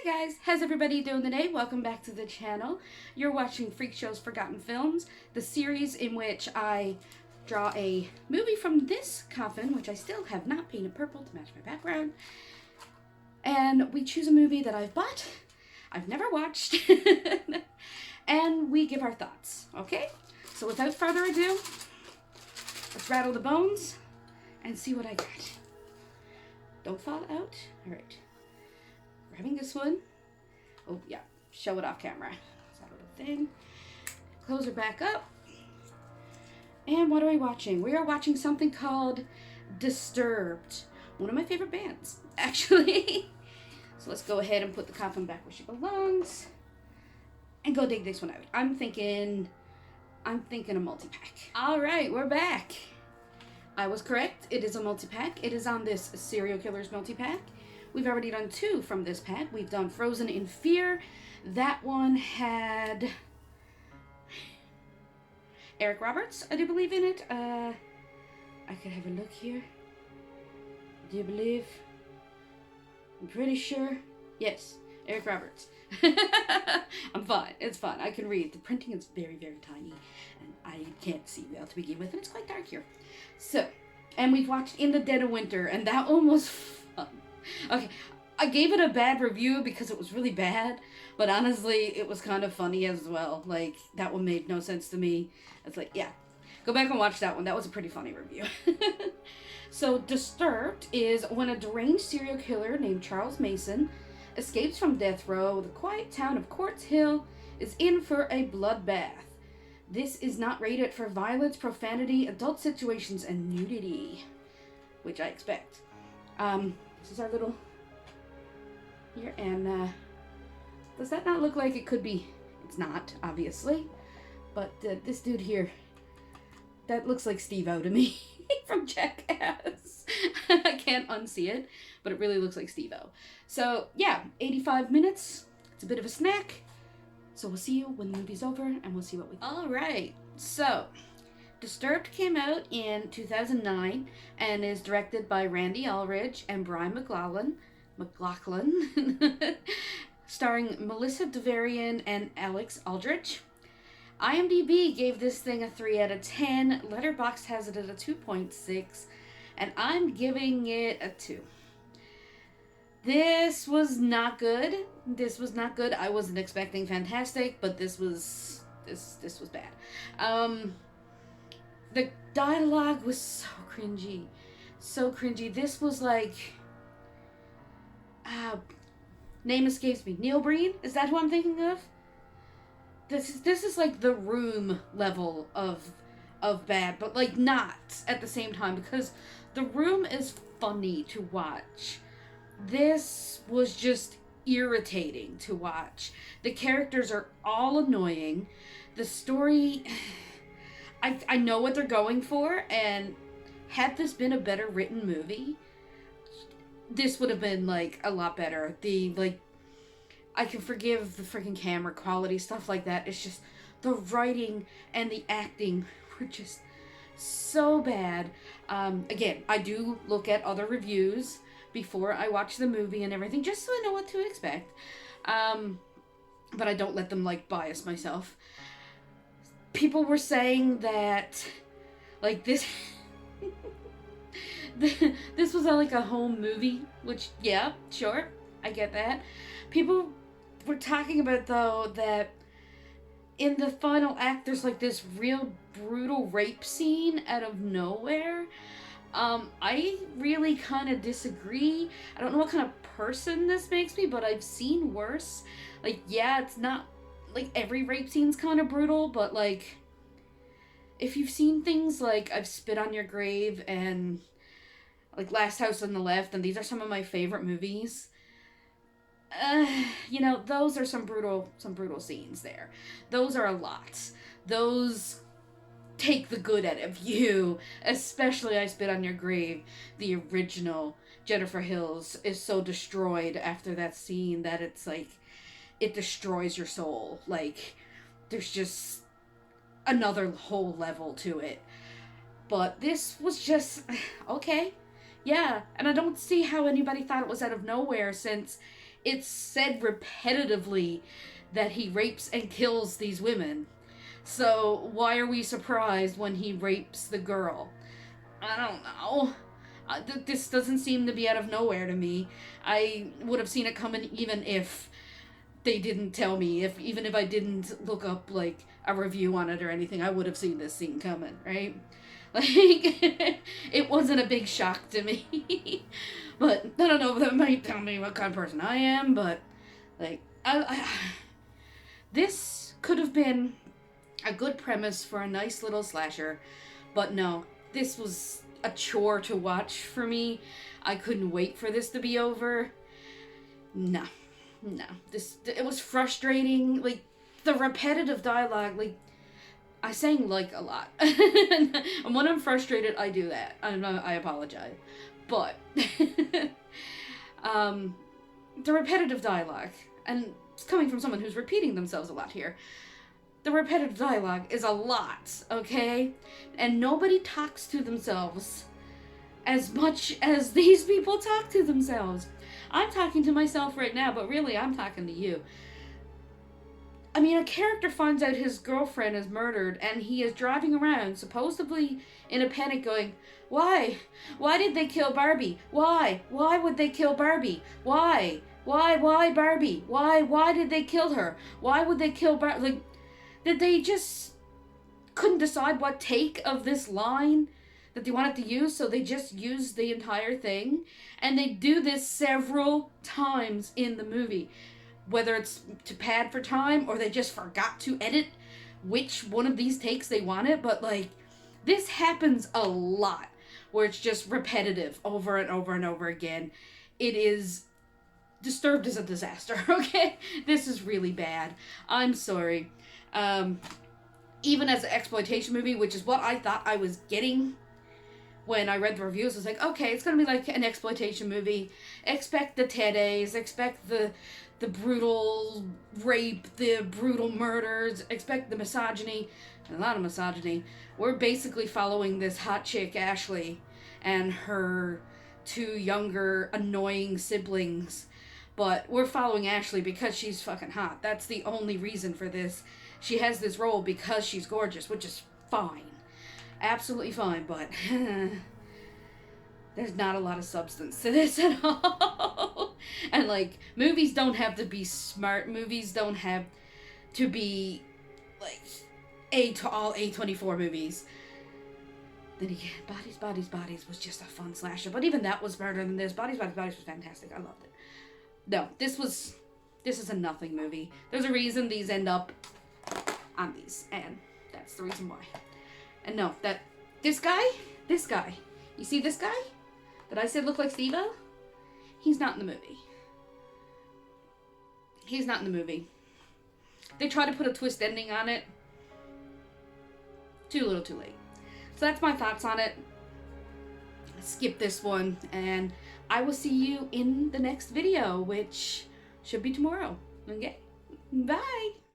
guys, how's everybody doing today? Welcome back to the channel. You're watching Freakshow's Forgotten Films, the series in which I draw a movie from this coffin, which I still have not painted purple to match my background. And we choose a movie that I've bought, I've never watched, and we give our thoughts, okay? So without further ado, let's rattle the bones and see what I got. Don't fall out. All right. Grabbing this one. Oh, yeah. Show it off camera. Is that little thing? Close her back up. And what are we watching? We are watching something called Disturbed. One of my favorite bands, actually. So let's go ahead and put the coffin back where she belongs. And go dig this one out. I'm thinking a multi-pack. All right, we're back. I was correct. It is a multi-pack. It is on this Serial Killers multi-pack. We've already done two from this pack. We've done Frozen in Fear. That one had Eric Roberts, I do believe, in it. I could have a look here. Do you believe? I'm pretty sure. Yes, Eric Roberts. I'm fine. It's fine. I can read. The printing is very, very tiny, and I can't see well to begin with, and it's quite dark here. So, and we've watched In the Dead of Winter, and that one was fun. Okay, I gave it a bad review because it was really bad, but honestly, it was kind of funny as well. Like, that one made no sense to me. It's like, yeah, go back and watch that one. That was a pretty funny review. So, Disturbed is when a deranged serial killer named Charles Mason escapes from death row. The quiet town of Quartz Hill is in for a bloodbath. This is not rated for violence, profanity, adult situations, and nudity, which I expect. This is our little here, and does that not look like it could be? It's not, obviously, but this dude here, that looks like Steve-O to me from Jackass. I can't unsee it, but it really looks like Steve-O. So yeah, 85 minutes. It's a bit of a snack. So we'll see you when the movie's over, and we'll see what we think. All right, so Disturbed came out in 2009 and is directed by Randy Aldridge and Brian McLaughlin, starring Melissa DeVarian and Alex Aldrich. IMDb gave this thing a 3 out of 10. Letterboxd has it at a 2.6, and I'm giving it a 2. This was not good. I wasn't expecting fantastic, but this was bad. The dialogue was so cringy. This was like, name escapes me. Neil Breen? Is that who I'm thinking of? This is like The Room level of bad, but like not at the same time, because The Room is funny to watch. This was just irritating to watch. The characters are all annoying. The story, I know what they're going for, and had this been a better written movie, this would have been like a lot better. I can forgive the freaking camera quality, stuff like that. It's just the writing and the acting were just so bad. Again, I do look at other reviews before I watch the movie and everything, just so I know what to expect. But I don't let them, like, bias myself. People were saying that, like, this this was like a home movie, which, yeah, sure, I get that. People were talking about, though, that in the final act, there's, like, this real brutal rape scene out of nowhere. I really kind of disagree. I don't know what kind of person this makes me, but I've seen worse. Like, yeah, it's not, like, every rape scene's kind of brutal, but, like, if you've seen things like I've Spit on Your Grave and, like, Last House on the Left, and these are some of my favorite movies, you know, those are some brutal scenes there. Those are a lot. Those take the good out of you, especially I Spit on Your Grave. The original Jennifer Hills is so destroyed after that scene that it's like, it destroys your soul. Like, there's just another whole level to it. But this was just, okay, yeah, and I don't see how anybody thought it was out of nowhere, since it's said repetitively that he rapes and kills these women. So why are we surprised when he rapes the girl? I don't know. This doesn't seem to be out of nowhere to me. I would have seen it coming even if they didn't tell me. Even if I didn't look up like a review on it or anything, I would have seen this scene coming, right? Like, it wasn't a big shock to me. But I don't know if that might tell me what kind of person I am, but like, this could have been a good premise for a nice little slasher, but no, this was a chore to watch for me. I couldn't wait for this to be over. No. It was frustrating. Like, the repetitive dialogue, like, I sang like a lot. And when I'm frustrated, I do that. I apologize. But, the repetitive dialogue, and it's coming from someone who's repeating themselves a lot here, the repetitive dialogue is a lot, okay? And nobody talks to themselves as much as these people talk to themselves. I'm talking to myself right now, but really I'm talking to you. I mean, a character finds out his girlfriend is murdered, and he is driving around, supposedly in a panic, going, why? Why did they kill Barbie? Why? Why would they kill Barbie? Why? Why Barbie? Why did they kill her? Why would they kill Barbie? Like, did they just couldn't decide what take of this line that they wanted to use, so they just used the entire thing? And they do this several times in the movie. Whether it's to pad for time, or they just forgot to edit which one of these takes they wanted, but like, this happens a lot, where it's just repetitive over and over and over again. It is Disturbed as a disaster, okay? This is really bad. I'm sorry. Even as an exploitation movie, which is what I thought I was getting when I read the reviews, I was like, okay, it's gonna be like an exploitation movie. Expect the teddies, expect the brutal rape, the brutal murders, expect the misogyny, a lot of misogyny. We're basically following this hot chick, Ashley, and her two younger, annoying siblings. But we're following Ashley because she's fucking hot. That's the only reason for this. She has this role because she's gorgeous, which is fine. Absolutely fine, but there's not a lot of substance to this at all. And like, movies don't have to be smart. Movies don't have to be like all A24 movies. Then again, Bodies was just a fun slasher. But even that was better than this. Bodies was fantastic. I loved it. No, this is a nothing movie. There's a reason these end up on these, and that's the reason why. And no, this guy, you see this guy that I said looked like Steve-O? He's not in the movie. He's not in the movie. They try to put a twist ending on it. Too little, too late. So that's my thoughts on it. Skip this one, and I will see you in the next video, which should be tomorrow. Okay? Bye!